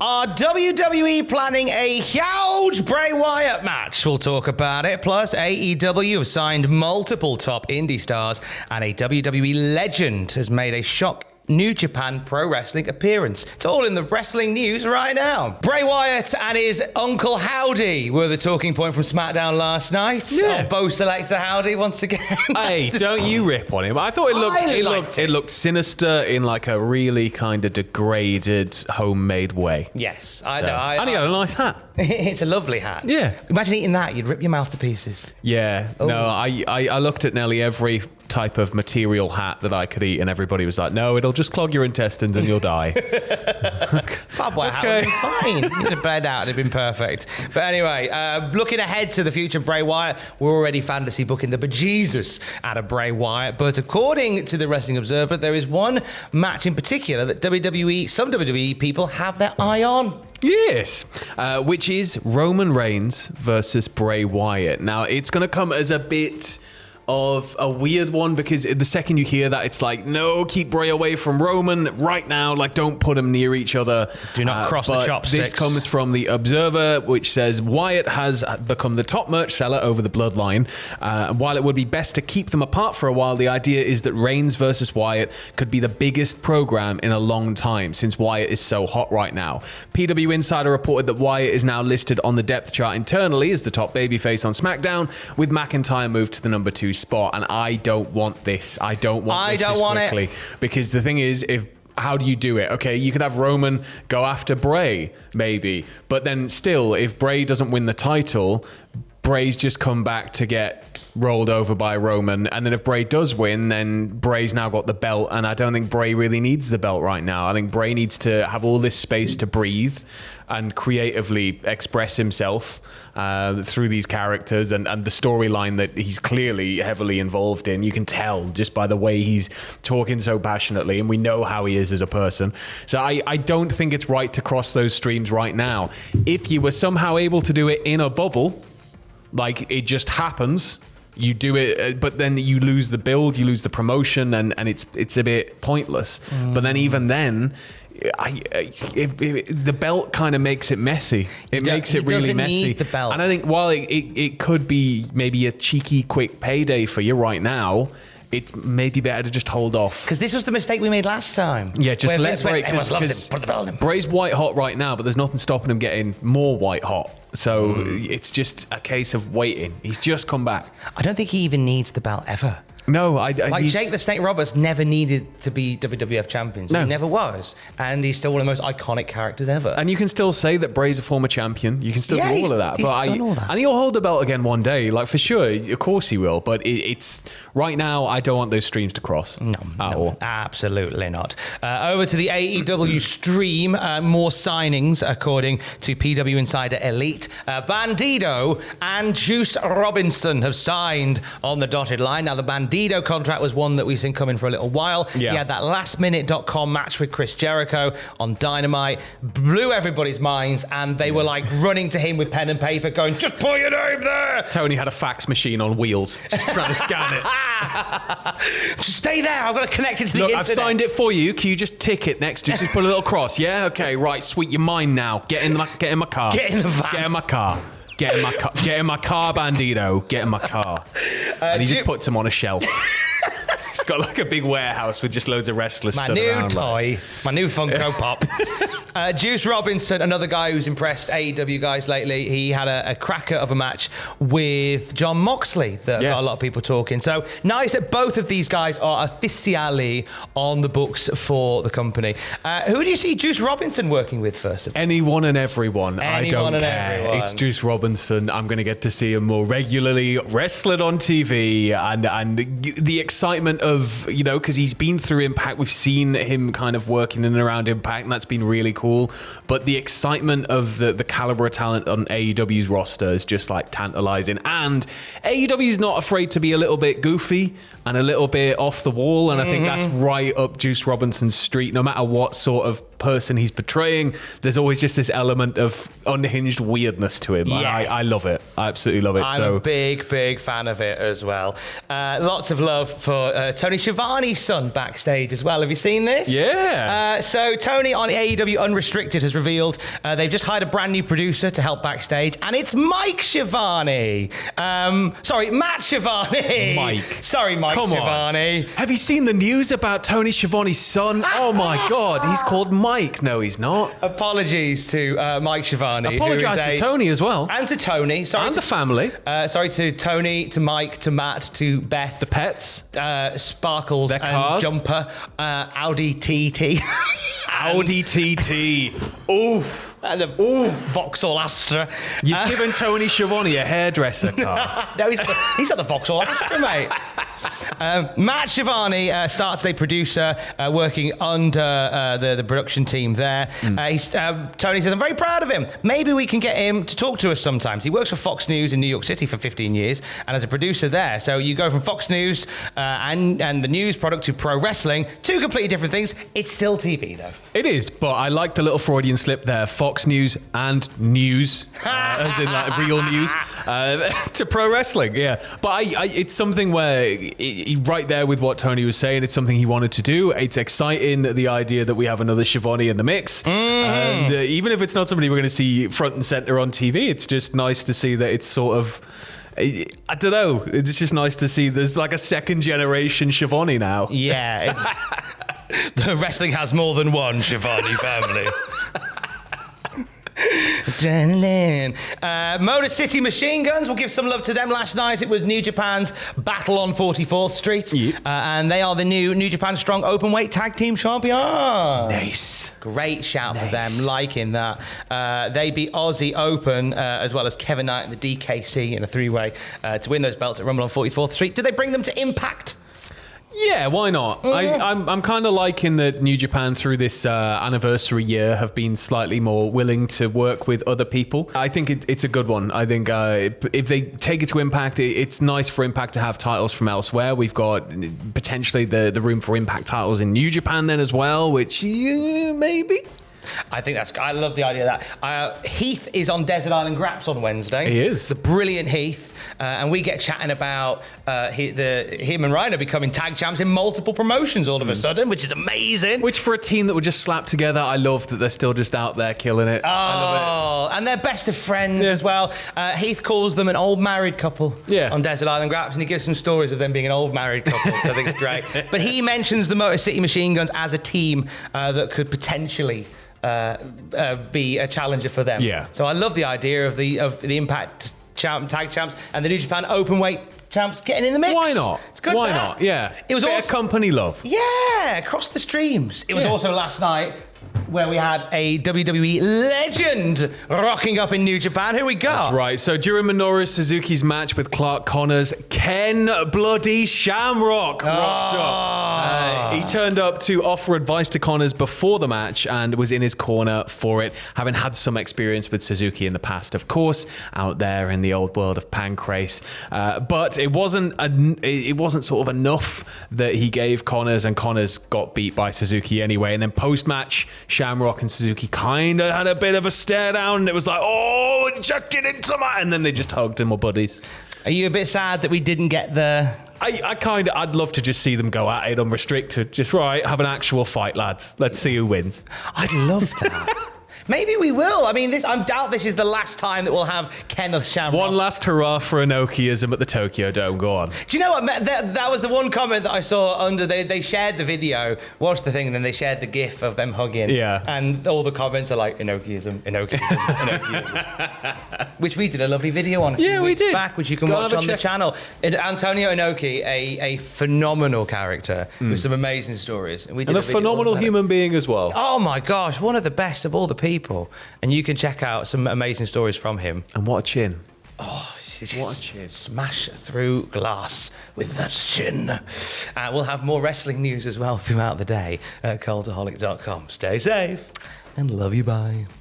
Are WWE planning a huge Bray Wyatt match? We'll talk about it. Plus, AEW have signed multiple top indie stars, and a WWE Legend has made a shock New Japan Pro Wrestling appearance. It's all in the wrestling news right now. Bray Wyatt and his Uncle Howdy were the talking point from SmackDown last night. Yeah. Bo Selector Howdy once again. Hey, don't you rip on him. I thought it looked sinister in like a really kind of degraded, homemade way. Yes, I So- know. And he got a nice hat. It's a lovely hat. Yeah. Imagine eating that. You'd rip your mouth to pieces. Yeah. Oh. No, I looked at nearly every type of material hat that I could eat, and everybody was like, no, it'll just clog your intestines and you'll die. Bob White hat would have been fine. You'd have bled out. It'd have been perfect. But anyway, looking ahead to the future of Bray Wyatt, we're already fantasy booking the bejesus out of Bray Wyatt. But according to the Wrestling Observer, there is one match in particular that some WWE people have their eye on. Yes, which is Roman Reigns versus Bray Wyatt. Now, it's going to come as a bit of a weird one, because the second you hear that, it's like, no, keep Bray away from Roman right now. Like, don't put them near each other. Do not cross the chopsticks. This comes from the Observer, which says Wyatt has become the top merch seller over the Bloodline. And while it would be best to keep them apart for a while, the idea is that Reigns versus Wyatt could be the biggest program in a long time, since Wyatt is so hot right now. PW Insider reported that Wyatt is now listed on the depth chart internally as the top babyface on SmackDown, with McIntyre moved to the number 2 spot. And I don't want this. I don't want this quickly. Because the thing is, how do you do it? Okay, you could have Roman go after Bray, maybe. But then still, if Bray doesn't win the title, Bray's just come back to get rolled over by Roman. And then if Bray does win, then Bray's now got the belt. And I don't think Bray really needs the belt right now. I think Bray needs to have all this space to breathe and creatively express himself through these characters and the storyline that he's clearly heavily involved in. You can tell just by the way he's talking so passionately, and we know how he is as a person. So I don't think it's right to cross those streams right now. If you were somehow able to do it in a bubble, like it just happens, you do it, but then you lose the build, you lose the promotion, and it's a bit pointless. But then even then, the belt kind of makes it messy. It makes it really messy. Need the belt. And I think while it could be maybe a cheeky, quick payday for you right now, it's maybe better to just hold off. Because this was the mistake we made last time. Yeah, just where let Vince Bray, went, "Everyone loves him. Put the belt on him." Bray's white hot right now, but there's nothing stopping him getting more white hot. So it's just a case of waiting. He's just come back. I don't think he even needs the belt ever. No, Like Jake the Snake Roberts never needed to be WWF champion. So No. he never was. And he's still one of the most iconic characters ever. And you can still say that Bray's a former champion. You can still do all of that. He's done all that. And he'll hold the belt again one day, like for sure. Of course he will. But it's right now, I don't want those streams to cross. No, all. Absolutely not. Over to the AEW stream, more signings according to PW Insider Elite. Bandido and Juice Robinson have signed on the dotted line. Now, the Bandido contract was one that we've seen coming for a little while. Yeah. He had that lastminute.com match with Chris Jericho on Dynamite, blew everybody's minds, and they were like running to him with pen and paper going, "Just put your name there!" Tony had a fax machine on wheels, just trying to scan it. Just stay there, I've got to connect it to the Look, internet. I've signed it for you. Can you just tick it next to it? Just put a little cross. Yeah? Okay, right. Sweet, you're mine now. Get in my car. Get in the van. Get in my car. Get in my car. Get in my car, Bandido. Get in my car. And he just puts them on a shelf. He's got like a big warehouse with just loads of wrestlers My stood new around. toy, my new Funko Pop. Juice Robinson, another guy who's impressed AEW guys lately. He had a cracker of a match with John Moxley that got a lot of people talking. So nice that both of these guys are officially on the books for the company. Who do you see Juice Robinson working with first of all? Anyone and everyone. I don't care. Everyone. It's Juice Robinson. I'm going to get to see him more regularly, wrestling on TV, and the excitement of, you know, because he's been through Impact. We've seen him kind of working in and around Impact, and that's been really cool. But the excitement of the caliber of talent on AEW's roster is just like tantalizing. And AEW is not afraid to be a little bit goofy and a little bit off the wall. And I think that's right up Juice Robinson's street, no matter what sort of person he's portraying, there's always just this element of unhinged weirdness to him. Yes. I love it. I absolutely love it. I'm a big fan of it as well. Lots of love for Tony Schiavone's son backstage as well. Have you seen this? Yeah. So Tony on AEW Unrestricted has revealed they've just hired a brand new producer to help backstage, and it's Mike Schiavone. Sorry, Matt Schiavone. Mike. Sorry, Mike Come Schiavone. on. Have you seen the news about Tony Schiavone's son? Oh my God, he's called Mike. No, he's not. Apologies to Mike Schiavone. Apologise to Tony as well. And to Tony. Sorry And to the family. Sorry to Tony, to Mike, to Matt, to Beth. The pets. Sparkles Their and cars. Jumper. Audi TT. Audi TT. Ooh. And a Vauxhall Astra. You've given Tony Schiavone a hairdresser car. No, he's got the Vauxhall Astra, mate. Matt Schiavone starts a producer working under the production team there. Tony says, I'm very proud of him. Maybe we can get him to talk to us sometimes. He works for Fox News in New York City for 15 years and as a producer there. So you go from Fox News and the news product to pro wrestling, two completely different things. It's still TV, though. It is, but I like the little Freudian slip there. Fox News and news, as in like real news, to pro wrestling. Yeah, but it's something where right there with what Tony was saying, it's something he wanted to do. It's exciting, the idea that we have another Schiavone in the mix, and even if it's not somebody we're going to see front and center on TV, it's just nice to see that it's sort of. I don't know. It's just nice to see there's like a second generation Schiavone now. Yeah, the wrestling has more than one Schiavone family. Motor City Machine Guns, we'll give some love to them. Last night it was New Japan's Battle on 44th Street, and they are the new New Japan Strong Openweight Tag Team Champions. Nice. Great shout for them, liking that. They beat Aussie Open as well as Kevin Knight and the DKC in a three-way to win those belts at Rumble on 44th Street. Did they bring them to Impact? Yeah, why not? I'm kind of liking that New Japan through this anniversary year have been slightly more willing to work with other people. I think it's a good one. I think if they take it to Impact, it's nice for Impact to have titles from elsewhere. We've got potentially the room for Impact titles in New Japan then as well, which maybe. I love the idea of that. Heath is on Desert Island Graps on Wednesday. He is. The brilliant Heath. And we get chatting about him and Rhino becoming tag champs in multiple promotions all of a sudden, which is amazing. Which for a team that were just slapped together, I love that they're still just out there killing it. I love it. And they're best of friends as well. Heath calls them an old married couple on Desert Island Graps, and he gives some stories of them being an old married couple, which I think is great. But he mentions the Motor City Machine Guns as a team that could potentially be a challenger for them. Yeah. So I love the idea of the Impact tag champs and the New Japan Openweight champs getting in the mix. Why not? It's good. Why not? Yeah. It was bit also of company love. Yeah, across the streams. It was also last night where we had a WWE Legend rocking up in New Japan. Who we got? That's right. So during Minoru Suzuki's match with Clark Connors, Ken Bloody Shamrock rocked up. He turned up to offer advice to Connors before the match and was in his corner for it, having had some experience with Suzuki in the past, of course, out there in the old world of Pancrase. But it wasn't sort of enough that he gave Connors, and Connors got beat by Suzuki anyway. And then post-match, Shamrock and Suzuki kind of had a bit of a stare down, and it was like, oh, inject it into my... And then they just hugged and were buddies. Are you a bit sad that we didn't get the... I'd love to just see them go at it unrestricted. Just, right, have an actual fight, lads. Let's see who wins. I'd love that. Maybe we will. I mean, I doubt this is the last time that we'll have Kenneth Shamrock. One last hurrah for Inokiism at the Tokyo Dome. Go on. Do you know what? That was the one comment that I saw under... They shared the video, watched the thing, and then they shared the GIF of them hugging. Yeah. And all the comments are like, Inokiism, Inokiism, Inokiism. Which we did a lovely video on a few weeks back, which you can watch on the channel. Antonio Inoki, a phenomenal character with some amazing stories. And a phenomenal human being as well. Oh my gosh, one of the best of all the people. And you can check out some amazing stories from him. And what a chin. Oh, what a chin. Smash through glass with that chin. We'll have more wrestling news as well throughout the day at cultaholic.com. Stay safe and love you, bye.